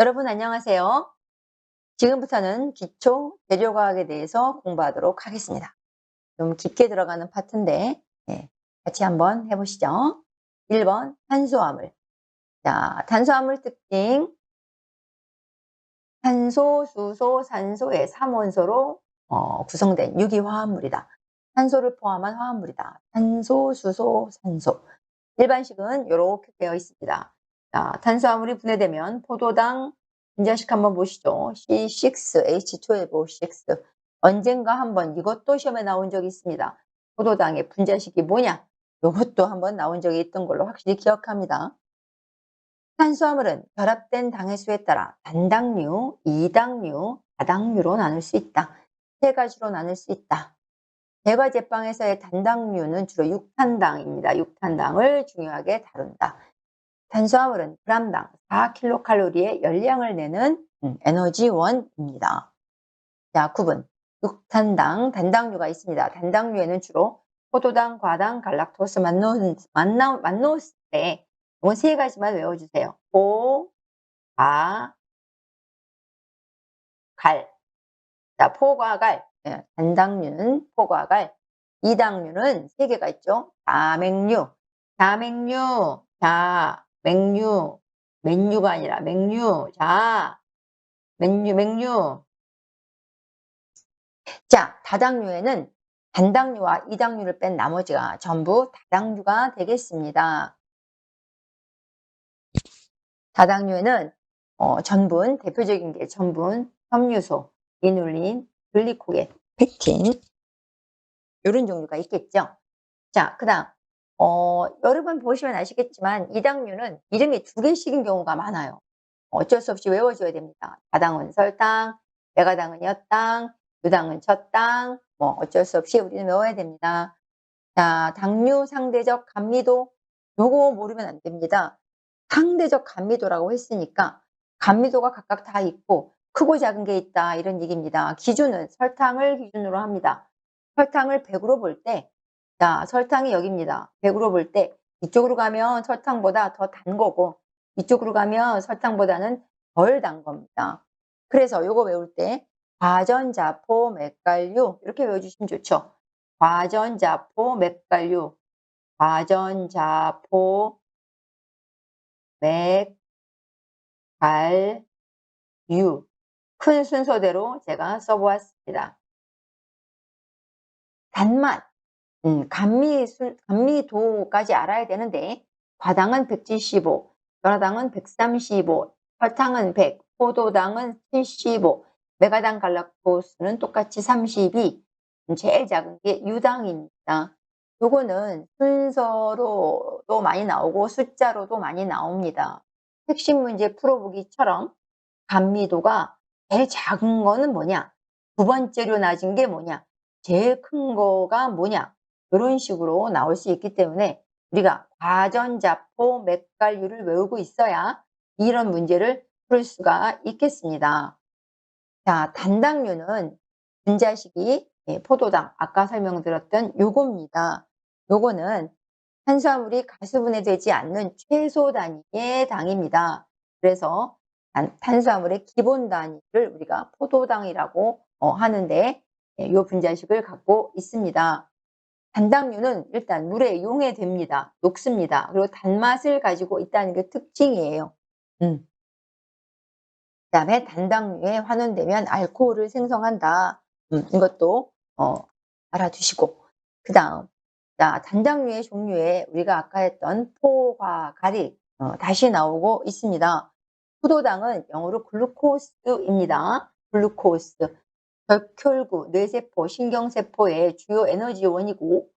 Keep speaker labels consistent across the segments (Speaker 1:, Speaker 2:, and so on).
Speaker 1: 여러분 안녕하세요. 지금부터는 기초 재료과학에 대해서 공부하도록 하겠습니다. 좀 깊게 들어가는 파트인데 같이 한번 해보시죠. 1번 탄수화물. 자, 탄수화물 특징 탄소, 수소, 산소의 3원소로 구성된 유기화합물이다. 탄소를 포함한 화합물이다. 탄소, 수소, 산소. 일반식은 이렇게 되어 있습니다. 자, 탄수화물이 분해되면 포도당 분자식 한번 보시죠. C6H12O6. 언젠가 한번 이것도 시험에 나온 적이 있습니다. 포도당의 분자식이 뭐냐? 이것도 한번 나온 적이 있던 걸로 확실히 기억합니다. 탄수화물은 결합된 당의 수에 따라 단당류, 이당류, 다당류로 나눌 수 있다. 세 가지로 나눌 수 있다. 제과 제빵에서의 단당류는 주로 육탄당입니다. 육탄당을 중요하게 다룬다. 탄수화물은 g당 4kcal의 열량을 내는 에너지원입니다. 자, 구분. 육탄당, 단당류가 있습니다. 단당류에는 주로 포도당, 과당, 갈락토스, 만노스인데 이건 세 가지만 외워주세요. 포, 과, 갈. 자, 포과 갈. 단당류는 포과 갈. 이당류는 세 개가 있죠. 자맹류, 자맹류, 자맹류, 맨유가 아니라 맹류, 맹류. 자, 다당류에는 단당류와 이당류를 뺀 나머지가 전부 다당류가 되겠습니다. 다당류에는 전분, 대표적인 게 전분, 섬유소, 이눌린, 글리코겐, 펙틴 이런 종류가 있겠죠. 자, 그 다음 여러 번 보시면 아시겠지만 이당류는 이름이 두 개씩인 경우가 많아요. 어쩔 수 없이 외워줘야 됩니다. 다당은 설당, 메가당은 엿당, 유당은 젖당, 뭐 어쩔 수 없이 우리는 외워야 됩니다. 자, 당류 상대적 감미도 요거 모르면 안 됩니다. 상대적 감미도라고 했으니까 감미도가 각각 다 있고 크고 작은 게 있다 이런 얘기입니다. 기준은 설탕을 기준으로 합니다. 설탕을 100으로 볼 때, 자, 설탕이 여기입니다. 100으로 볼 때 이쪽으로 가면 설탕보다 더 단 거고 이쪽으로 가면 설탕보다는 덜 단 겁니다. 그래서 요거 외울 때 과전자포 맥갈류 이렇게 외워주시면 좋죠. 과전자포 맥갈류, 과전자포 맥갈류 큰 순서대로 제가 써보았습니다. 단맛, 감미도까지 알아야 되는데 과당은 175, 연하당은 135, 설탕은 100, 포도당은 75, 메가당 갈락토스는 똑같이 32, 제일 작은 게 유당입니다. 요거는 순서로도 많이 나오고 숫자로도 많이 나옵니다. 핵심 문제 풀어보기처럼 감미도가 제일 작은 거는 뭐냐? 두 번째로 낮은 게 뭐냐? 제일 큰 거가 뭐냐? 이런 식으로 나올 수 있기 때문에 우리가 과전자포 맥갈류를 외우고 있어야 이런 문제를 풀 수가 있겠습니다. 자, 단당류는 분자식이 포도당 아까 설명드렸던 요겁니다. 요거는 탄수화물이 가스분해되지 않는 최소 단위의 당입니다. 그래서 탄수화물의 기본 단위를 우리가 포도당이라고 하는데 요 분자식을 갖고 있습니다. 단당류는 일단 물에 용해됩니다. 녹습니다. 그리고 단맛을 가지고 있다는 게 특징이에요. 그다음에 단당류에 환원되면 알코올을 생성한다. 이것도 알아두시고 그다음 자, 단당류의 종류에 우리가 아까 했던 포과 갈이 다시 나오고 있습니다. 포도당은 영어로 글루코스입니다. 글루코스. 적혈구, 뇌세포, 신경세포의 주요 에너지원이고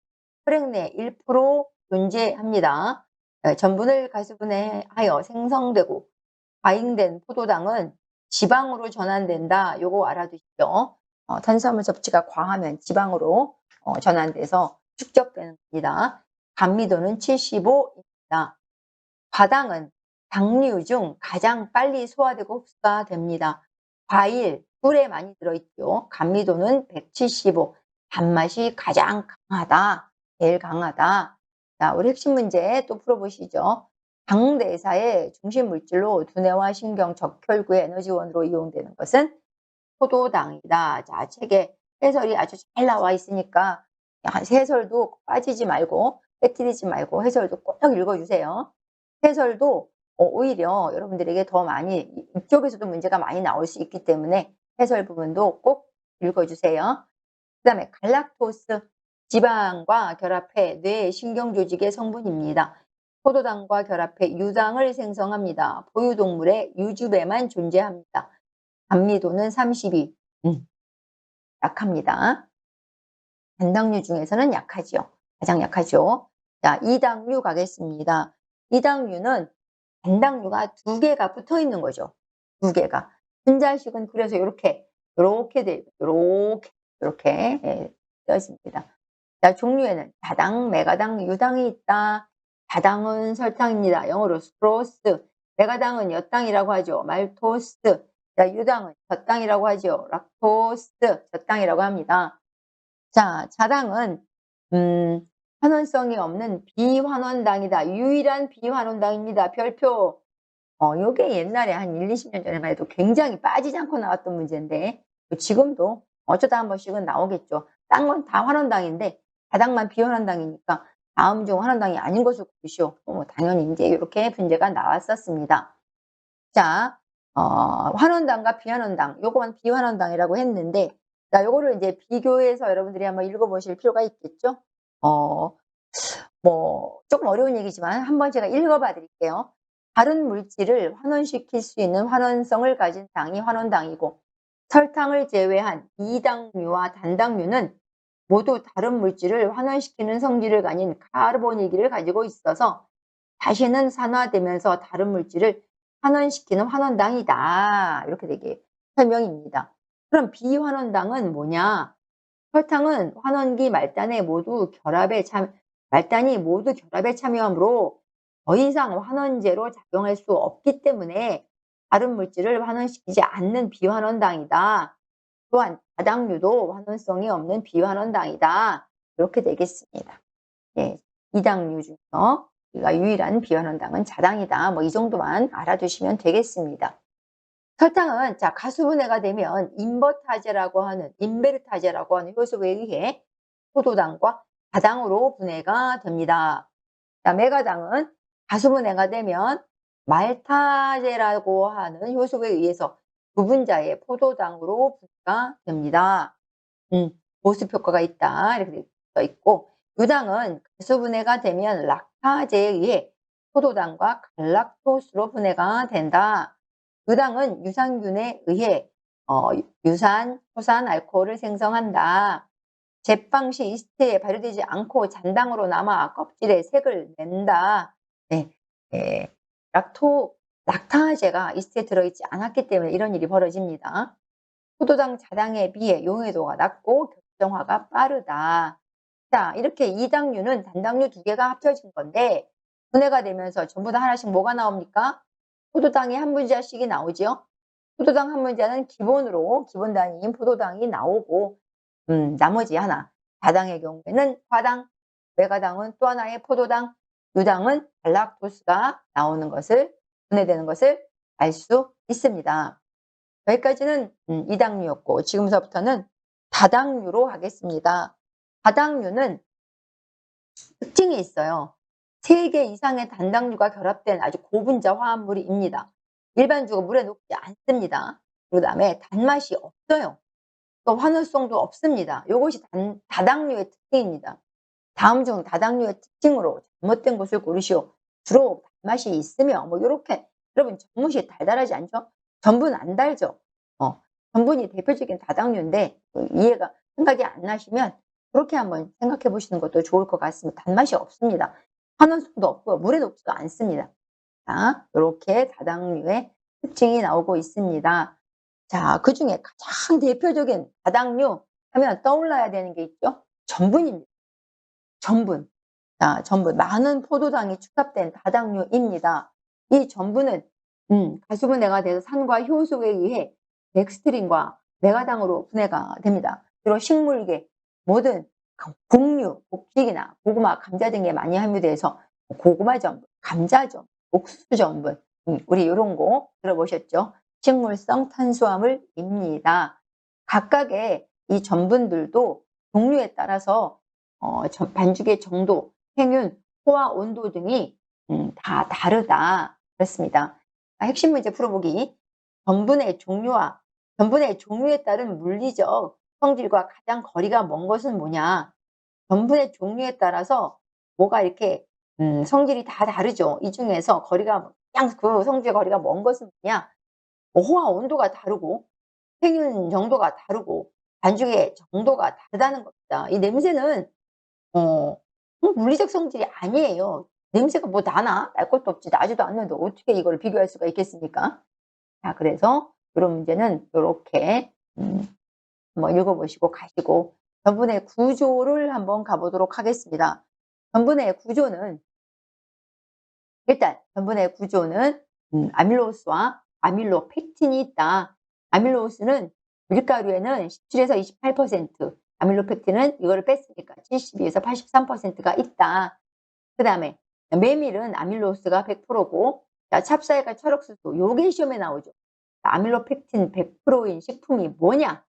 Speaker 1: 혈액 내 1% 존재합니다. 전분을 가스분해하여 생성되고 과잉된 포도당은 지방으로 전환된다. 요거 알아두시죠. 탄수화물 섭취가 과하면 지방으로 전환돼서 축적되는 겁니다. 감미도는 75입니다. 과당은 당류 중 가장 빨리 소화되고 흡수가 됩니다. 과일, 꿀에 많이 들어있죠. 감미도는 175. 단맛이 가장 강하다. 제일 강하다. 자, 우리 핵심 문제 또 풀어보시죠. 당대사의 중심 물질로 두뇌와 신경, 적혈구의 에너지원으로 이용되는 것은 포도당이다. 자, 책에 해설이 아주 잘 나와 있으니까 해설도 빠지지 말고 빼뜨리지 말고 해설도 꼭 읽어주세요. 해설도 오히려 여러분들에게 더 많이 이쪽에서도 문제가 많이 나올 수 있기 때문에 해설 부분도 꼭 읽어주세요. 그 다음에 갈락토스, 지방과 결합해 뇌 신경 조직의 성분입니다. 포도당과 결합해 유당을 생성합니다. 포유동물의 유즙에만 존재합니다. 감미도는 32. 약합니다. 단당류 중에서는 약하죠. 가장 약하죠. 자, 이당류 가겠습니다. 이당류는 단당류가 2개가 붙어 있는 거죠. 2개가. 분자식은 그래서 이렇게 돼, 이렇게 되어 있습니다. 자, 종류에는 다당, 메가당, 유당이 있다. 다당은 설탕입니다. 영어로 스크로스. 메가당은 엿당이라고 하죠. 말토스. 자, 유당은 젖당이라고 하죠. 락토스. 젖당이라고 합니다. 자, 자당은 환원성이 없는 비환원당이다. 유일한 비환원당입니다. 별표. 요게 옛날에 한 1, 20년 전에만 해도 굉장히 빠지지 않고 나왔던 문제인데 지금도 어쩌다 한 번씩은 나오겠죠. 딴 건 다 환원당인데 자당만 비환원당이니까 다음 중 환원당이 아닌 것을 고르시오. 당연히 이제 이렇게 문제가 나왔었습니다. 자, 환원당과 비환원당, 요거만 비환원당이라고 했는데, 자, 요거를 이제 비교해서 여러분들이 한번 읽어보실 필요가 있겠죠? 조금 어려운 얘기지만 한번 제가 읽어봐 드릴게요. 다른 물질을 환원시킬 수 있는 환원성을 가진 당이 환원당이고, 설탕을 제외한 이당류와 단당류는 모두 다른 물질을 환원시키는 성질을 가진 카르보니기를 가지고 있어서 다시는 산화되면서 다른 물질을 환원시키는 환원당이다. 이렇게 되게 설명입니다. 그럼 비환원당은 뭐냐? 설탕은 환원기 말단이 모두 결합에 참여하므로 더 이상 환원제로 작용할 수 없기 때문에 다른 물질을 환원시키지 않는 비환원당이다. 또한 다당류도 환원성이 없는 비환원당이다. 이렇게 되겠습니다. 예, 이당류 중에서 우리가 유일한 비환원당은 자당이다. 이 정도만 알아두시면 되겠습니다. 설탕은 자 가수분해가 되면 인베르타제라고 하는 효소에 의해 포도당과 다당으로 분해가 됩니다. 자, 메가당은 가수분해가 되면 말타제라고 하는 효소에 의해서 부분자의 포도당으로 분해가 됩니다. 보습 효과가 있다 이렇게 써 있고, 유당은 가수분해가 되면 락타제에 의해 포도당과 갈락토스로 분해가 된다. 유당은 유산균에 의해 유산, 효산, 알코올을 생성한다. 제빵 시 이스트에 발효되지 않고 잔당으로 남아 껍질에 색을 낸다. 네, 락타제가 이스트에 들어있지 않았기 때문에 이런 일이 벌어집니다. 포도당 자당에 비해 용해도가 낮고 결정화가 빠르다. 자, 이렇게 이당류는 단당류 2개가 합쳐진 건데 분해가 되면서 전부 다 하나씩 뭐가 나옵니까? 포도당이 한 분자씩이 나오죠. 포도당 한 분자는 기본 단위인 포도당이 나오고 나머지 하나 다당의 경우에는 과당, 메가당은 또 하나의 포도당, 유당은 갈락토스가 나오는 것을 분해되는 것을 알 수 있습니다. 여기까지는 이당류였고 지금서부터는 다당류로 하겠습니다. 다당류는 특징이 있어요. 3개 이상의 단당류가 결합된 아주 고분자 화합물입니다. 일반적으로 물에 녹지 않습니다. 그 다음에 단맛이 없어요. 또 환원성도 없습니다. 이것이 다당류의 특징입니다. 다음 중 다당류의 특징으로 잘못된 것을 고르시오. 주로 단맛이 있으며 이렇게 여러분 전분이 달달하지 않죠? 전분 안 달죠? 전분이 대표적인 다당류인데 생각이 안 나시면 그렇게 한번 생각해 보시는 것도 좋을 것 같습니다. 단맛이 없습니다. 환원성도 없고요. 물에 녹지도 않습니다. 자, 이렇게 다당류의 특징이 나오고 있습니다. 자, 그 중에 가장 대표적인 다당류 하면 떠올라야 되는 게 있죠? 전분입니다. 전분. 자, 전분. 많은 포도당이 축합된 다당류입니다. 이 전분은 가수분해가 돼서 산과 효소에 의해 덱스트린과 메가당으로 분해가 됩니다. 주로 식물계, 모든 곡류, 곡식이나 고구마, 감자 등에 많이 함유돼서 고구마 전분, 감자 전분, 옥수수 전분. 우리 요런 거 들어보셨죠? 식물성 탄수화물입니다. 각각의 이 전분들도 종류에 따라서 반죽의 정도, 행윤, 포화 온도 등이 다 다르다. 그렇습니다. 핵심 문제 풀어보기. 전분의 종류에 따른 물리적 성질과 가장 거리가 먼 것은 뭐냐? 전분의 종류에 따라서 뭐가 이렇게 성질이 다 다르죠. 이 중에서 거리가 그냥 그 성질의 거리가 먼 것은 뭐냐? 호화 온도가 다르고 행윤 정도가 다르고 반죽의 정도가 다르다는 겁니다. 이 냄새는 물리적 성질이 아니에요. 냄새가 뭐 나나? 날 것도 없지. 나지도 않는데 어떻게 이걸 비교할 수가 있겠습니까? 자, 그래서 이런 문제는 요렇게 한번 읽어보시고 가시고 전분의 구조를 한번 가보도록 하겠습니다. 전분의 구조는 일단 전분의 구조는 아밀로스와 아밀로펙틴이 있다. 아밀로스는 밀가루에는 17에서 28%, 아밀로펙틴은 이거를 뺐으니까 72에서 83%가 있다. 그 다음에 메밀은 아밀로스가 100%고 찹쌀과 철옥수수 요게 시험에 나오죠. 아밀로펙틴 100%인 식품이 뭐냐?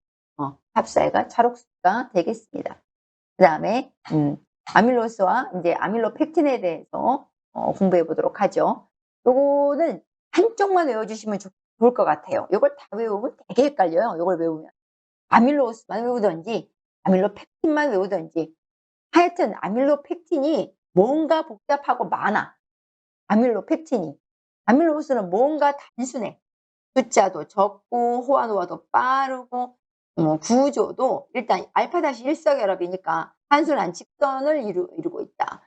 Speaker 1: 찹쌀과 찰옥수수가 되겠습니다. 그 다음에 아밀로스와 이제 아밀로펙틴에 대해서 공부해 보도록 하죠. 요거는 한쪽만 외워주시면 좋을 것 같아요. 요걸 다 외우면 되게 헷갈려요. 요걸 외우면 아밀로스만 외우던지 아밀로펙틴만 외우던지 하여튼 아밀로펙틴이 뭔가 복잡하고 많아. 아밀로스는 뭔가 단순해. 숫자도 적고 호환호화도 빠르고 구조도 일단 알파-1석 결합이니까 한순환 직선을 이루고 있다.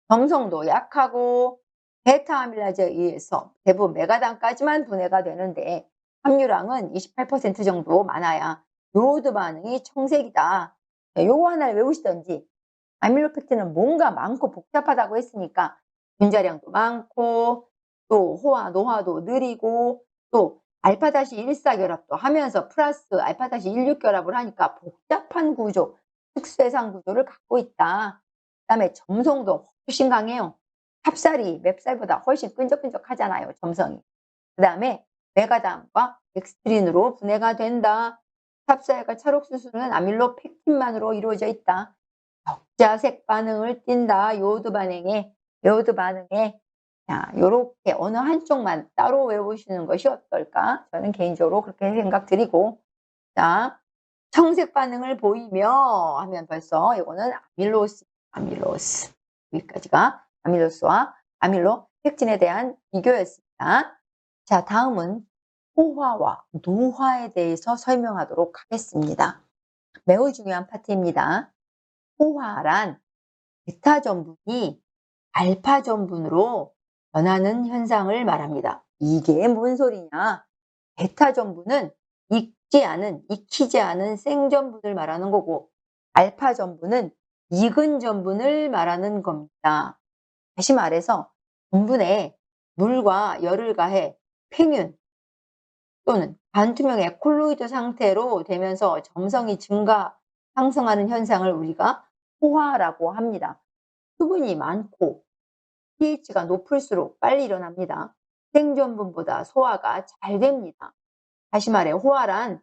Speaker 1: 점성도 약하고 베타아밀라제에 의해서 대부분 메가당까지만 분해가 되는데 함유량은 28% 정도 많아야 요오드 반응이 청색이다. 요거 하나를 외우시던지 아밀로펙틴은 뭔가 많고 복잡하다고 했으니까 분자량도 많고 또 호화, 노화도 느리고 또 알파-1사 결합도 하면서 플러스 알파-16결합을 하니까 복잡한 구조, 특수해상 구조를 갖고 있다. 그 다음에 점성도 훨씬 강해요. 찹쌀이 맵쌀보다 훨씬 끈적끈적하잖아요. 점성이. 그 다음에 메가담과 엑스트린으로 분해가 된다. 찹쌀과 찰옥수수는 아밀로펙틴만으로 이루어져 있다. 적자색 반응을 띈다. 요오드 반응에. 자, 요렇게 어느 한쪽만 따로 외우시는 것이 어떨까? 저는 개인적으로 그렇게 생각드리고. 자, 청색 반응을 보이며 하면 벌써 이거는 아밀로스. 여기까지가 아밀로스와 아밀로펙틴에 대한 비교였습니다. 자, 다음은 호화와 노화에 대해서 설명하도록 하겠습니다. 매우 중요한 파트입니다. 호화란 베타 전분이 알파 전분으로 변하는 현상을 말합니다. 이게 뭔 소리냐? 베타 전분은 익히지 않은 생전분을 말하는 거고 알파 전분은 익은 전분을 말하는 겁니다. 다시 말해서 전분에 물과 열을 가해 팽윤 또는 반투명의 콜로이드 상태로 되면서 점성이 상승하는 현상을 우리가 호화라고 합니다. 수분이 많고 pH가 높을수록 빨리 일어납니다. 생전분보다 소화가 잘 됩니다. 다시 말해 호화란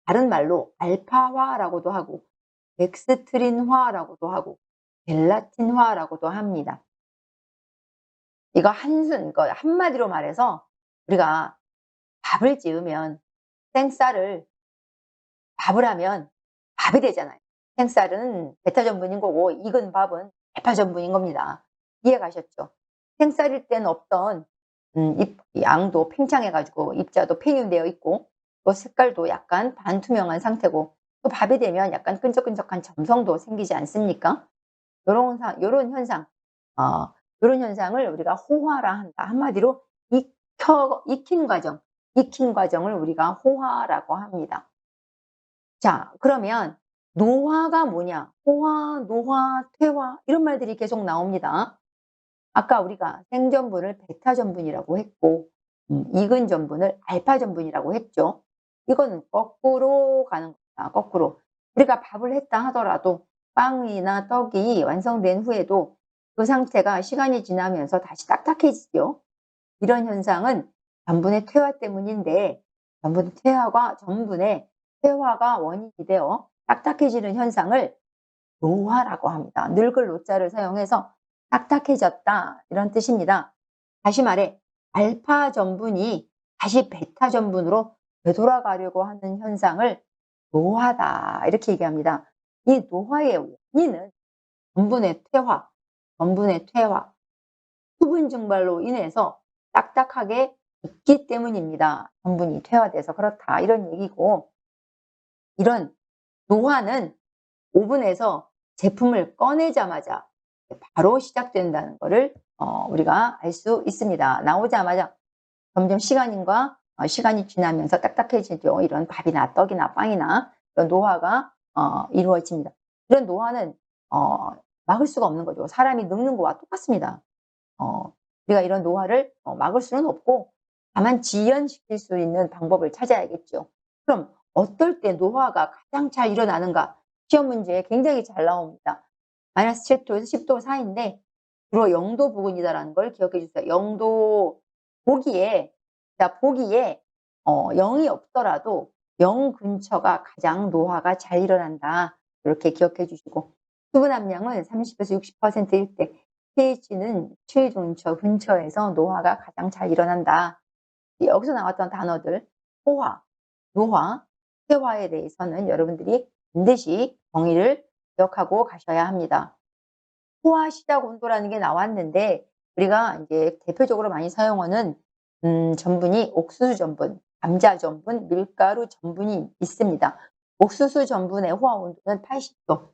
Speaker 1: 다른 말로 알파화라고도 하고 덱스트린화라고도 하고 젤라틴화라고도 합니다. 이거 한마디로 말해서 우리가 밥을 지으면 밥을 하면 밥이 되잖아요. 생쌀은 베타 전분인 거고 익은 밥은 알파 전분인 겁니다. 이해가셨죠? 생쌀일 때는 없던 양도 팽창해가지고 입자도 팽윤되어 있고 또 색깔도 약간 반투명한 상태고 또 밥이 되면 약간 끈적끈적한 점성도 생기지 않습니까? 요런 현상을 우리가 호화라 한다. 한마디로 익힌 과정을 우리가 호화라고 합니다. 자, 그러면 노화가 뭐냐? 호화, 노화, 퇴화 이런 말들이 계속 나옵니다. 아까 우리가 생전분을 베타 전분이라고 했고 익은 전분을 알파 전분이라고 했죠. 이건 거꾸로 가는 겁니다. 거꾸로. 우리가 밥을 했다 하더라도 빵이나 떡이 완성된 후에도 그 상태가 시간이 지나면서 다시 딱딱해지죠. 이런 현상은 전분의 퇴화 때문인데 전분의 퇴화가 원인이 되어 딱딱해지는 현상을 노화라고 합니다. 늙을 노자를 사용해서 딱딱해졌다 이런 뜻입니다. 다시 말해 알파 전분이 다시 베타 전분으로 되돌아가려고 하는 현상을 노화다 이렇게 얘기합니다. 이 노화의 원인은 전분의 퇴화, 수분 증발로 인해서 딱딱하게 있기 때문입니다. 전분이 퇴화돼서 그렇다 이런 얘기고, 이런 노화는 오븐에서 제품을 꺼내자마자 바로 시작된다는 것을 우리가 알 수 있습니다. 나오자마자 점점 시간이 지나면서 딱딱해지죠. 이런 밥이나 떡이나 빵이나 이런 노화가 이루어집니다. 이런 노화는 막을 수가 없는 거죠. 사람이 늙는 거와 똑같습니다. 우리가 이런 노화를 막을 수는 없고 다만 지연시킬 수 있는 방법을 찾아야겠죠. 그럼 어떨 때 노화가 가장 잘 일어나는가? 시험 문제에 굉장히 잘 나옵니다. 마이너스 7도에서 10도 사이인데 주로 0도 부근이다라는 걸 기억해 주세요. 0도 보기에 0이 없더라도 0 근처가 가장 노화가 잘 일어난다. 이렇게 기억해 주시고, 수분 함량은 30에서 60%일 때 pH는 7 근처에서 노화가 가장 잘 일어난다. 여기서 나왔던 단어들 호화, 노화, 퇴화에 대해서는 여러분들이 반드시 정의를 기억하고 가셔야 합니다. 호화 시작 온도라는 게 나왔는데 우리가 이제 대표적으로 많이 사용하는 전분이 옥수수 전분, 감자 전분, 밀가루 전분이 있습니다. 옥수수 전분의 호화 온도는 80도.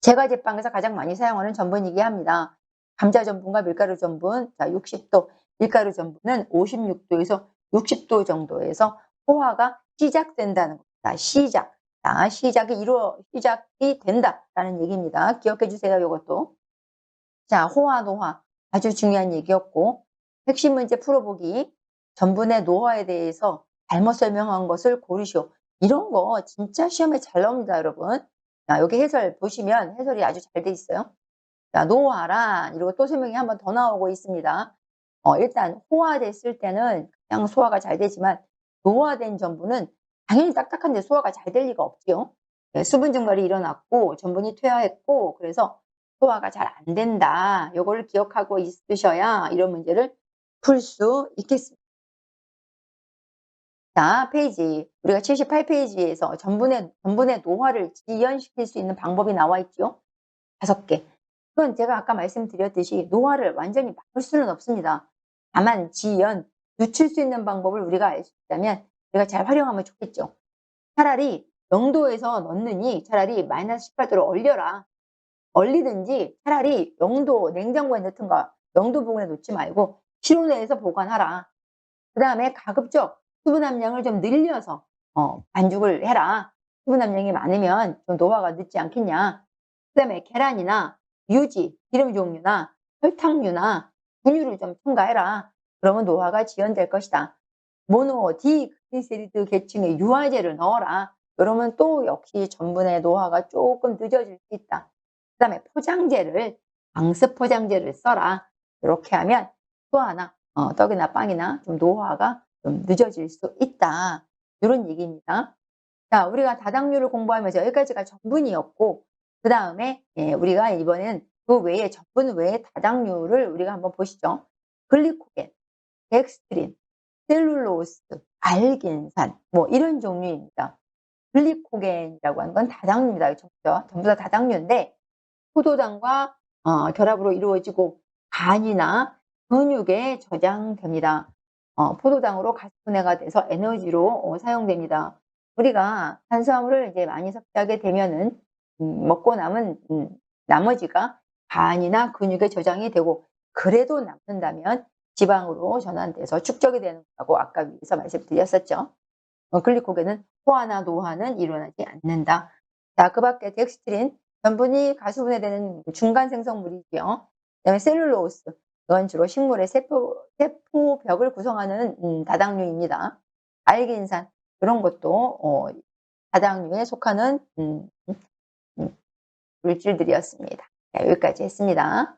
Speaker 1: 제과 제빵에서 가장 많이 사용하는 전분이기도 합니다. 감자 전분과 밀가루 전분, 60도, 밀가루 전분은 56도에서 60도 정도에서 호화가 시작된다는 겁니다. 시작이 된다라는 얘기입니다. 기억해 주세요, 이것도. 자, 호화, 노화. 아주 중요한 얘기였고, 핵심 문제 풀어보기. 전분의 노화에 대해서 잘못 설명한 것을 고르시오. 이런 거 진짜 시험에 잘 나옵니다, 여러분. 자, 여기 해설 보시면 해설이 아주 잘 돼 있어요. 자, 노화란, 이러고 또 설명이 한 번 더 나오고 있습니다. 일단 호화됐을 때는 그냥 소화가 잘 되지만 노화된 전분은 당연히 딱딱한데 소화가 잘 될 리가 없지요. 네, 수분 증발이 일어났고 전분이 퇴화했고 그래서 소화가 잘 안 된다. 요거를 기억하고 있으셔야 이런 문제를 풀 수 있겠습니다. 자, 우리가 78페이지에서 전분의 노화를 지연시킬 수 있는 방법이 나와 있죠. 5개. 그건 제가 아까 말씀드렸듯이 노화를 완전히 막을 수는 없습니다. 다만 늦출 수 있는 방법을 우리가 알 수 있다면 우리가 잘 활용하면 좋겠죠. 차라리 0도에서 넣느니 차라리 마이너스 18도로 얼리든지 차라리 0도 냉장고에 넣든가 0도 부근에 놓지 말고 실온에서 보관하라. 그 다음에 가급적 수분 함량을 좀 늘려서 반죽을 해라. 수분 함량이 많으면 좀 노화가 늦지 않겠냐. 그 다음에 계란이나 유지, 기름 종류나 설탕류나 분유를 좀 첨가해라. 그러면 노화가 지연될 것이다. 모노, 디글리세리드 계층의 유화제를 넣어라. 그러면 또 역시 전분의 노화가 조금 늦어질 수 있다. 그 다음에 방수 포장재를 써라. 이렇게 하면 또 하나 떡이나 빵이나 좀 노화가 좀 늦어질 수 있다. 이런 얘기입니다. 자, 우리가 다당류를 공부하면서 여기까지가 전분이었고 그 다음에 우리가 이번엔 그 외에 전분 외에 다당류를 우리가 한번 보시죠. 글리코겐, 덱스트린, 셀룰로스, 알긴산 뭐 이런 종류입니다. 글리코겐이라고 하는 건 다당류입니다. 전부 다 다당류인데 포도당과 결합으로 이루어지고 간이나 근육에 저장됩니다. 포도당으로 가스분해가 돼서 에너지로 사용됩니다. 우리가 탄수화물을 이제 많이 섭취하게 되면은 먹고 남은 나머지가 간이나 근육에 저장이 되고 그래도 남는다면 지방으로 전환돼서 축적이 되는 거라고 아까 위에서 말씀드렸었죠. 글리코겐은 호화나 노화는 일어나지 않는다. 자, 그 밖에 덱스트린, 전분이 가수분해되는 중간 생성물이고요. 그다음에 셀룰로스, 이건 주로 식물의 세포벽을 구성하는 다당류입니다. 알긴산, 이런 것도 다당류에 속하는 물질들이었습니다. 자, 여기까지 했습니다.